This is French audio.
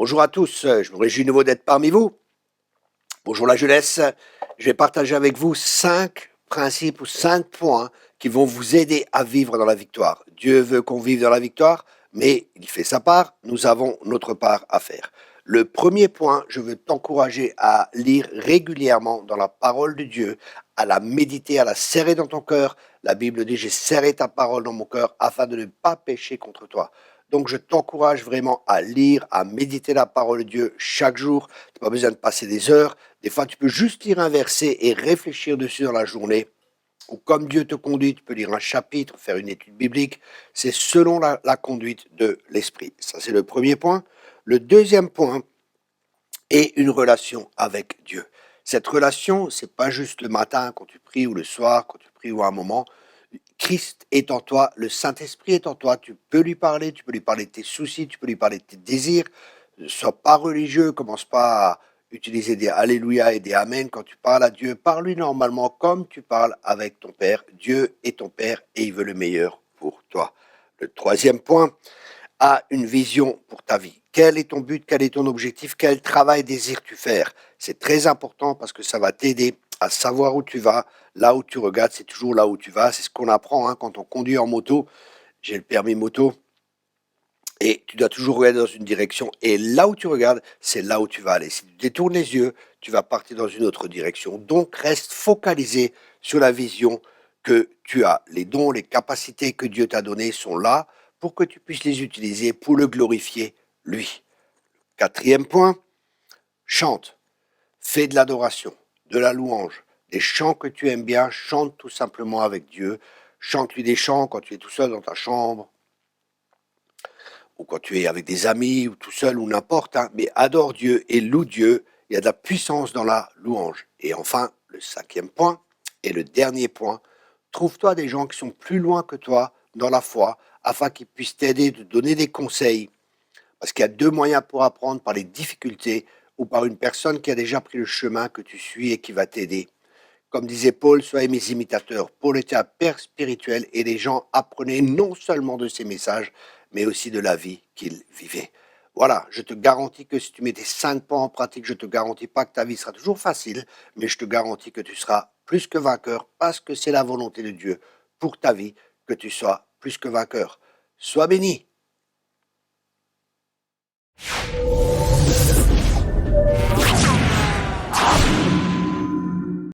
Bonjour à tous, je me réjouis de nouveau d'être parmi vous. Bonjour la jeunesse, je vais partager avec vous 5 principes ou 5 points qui vont vous aider à vivre dans la victoire. Dieu veut qu'on vive dans la victoire, mais il fait sa part, nous avons notre part à faire. Le premier point, je veux t'encourager à lire régulièrement dans la parole de Dieu, à la méditer, à la serrer dans ton cœur. La Bible dit, j'ai serré ta parole dans mon cœur afin de ne pas pécher contre toi. Donc je t'encourage vraiment à lire, à méditer la parole de Dieu chaque jour. Tu n'as pas besoin de passer des heures. Des fois, tu peux juste lire un verset et réfléchir dessus dans la journée. Ou comme Dieu te conduit, tu peux lire un chapitre, faire une étude biblique. C'est selon la conduite de l'esprit. Ça, c'est le premier point. Le deuxième point est une relation avec Dieu. Cette relation, c'est pas juste le matin quand tu pries ou le soir quand tu pries ou à un moment. Christ est en toi, le Saint-Esprit est en toi, tu peux lui parler de tes soucis, tu peux lui parler de tes désirs. Ne sois pas religieux, commence pas à utiliser des Alléluia et des Amen quand tu parles à Dieu. Parle-lui normalement comme tu parles avec ton Père. Dieu est ton Père et il veut le meilleur pour toi. Le troisième point, a une vision pour ta vie. Quel est ton but, quel est ton objectif, quel travail désires-tu faire? C'est très important parce que ça va t'aider à savoir où tu vas. Là où tu regardes, c'est toujours là où tu vas. C'est ce qu'on apprend quand on conduit en moto. J'ai le permis moto. Et tu dois toujours regarder dans une direction. Et là où tu regardes, c'est là où tu vas aller. Si tu détournes les yeux, tu vas partir dans une autre direction. Donc, reste focalisé sur la vision que tu as. Les dons, les capacités que Dieu t'a données sont là pour que tu puisses les utiliser pour le glorifier, lui. Quatrième point, chante. Fais de l'adoration, de la louange, des chants que tu aimes bien. Chante tout simplement avec Dieu. Chante-lui des chants quand tu es tout seul dans ta chambre ou quand tu es avec des amis, ou tout seul, ou n'importe, mais adore Dieu et loue Dieu. Il y a de la puissance dans la louange. Et enfin, le cinquième point, et le dernier point, trouve-toi des gens qui sont plus loin que toi dans la foi, afin qu'ils puissent t'aider, te donner des conseils. Parce qu'il y a deux moyens pour apprendre, par les difficultés, ou par une personne qui a déjà pris le chemin que tu suis et qui va t'aider. Comme disait Paul, soyez mes imitateurs. Paul était un père spirituel et les gens apprenaient non seulement de ses messages, mais aussi de la vie qu'il vivait. Voilà, je te garantis que si tu mets tes 5 points en pratique, je te garantis pas que ta vie sera toujours facile, mais je te garantis que tu seras plus que vainqueur parce que c'est la volonté de Dieu pour ta vie que tu sois plus que vainqueur. Sois béni.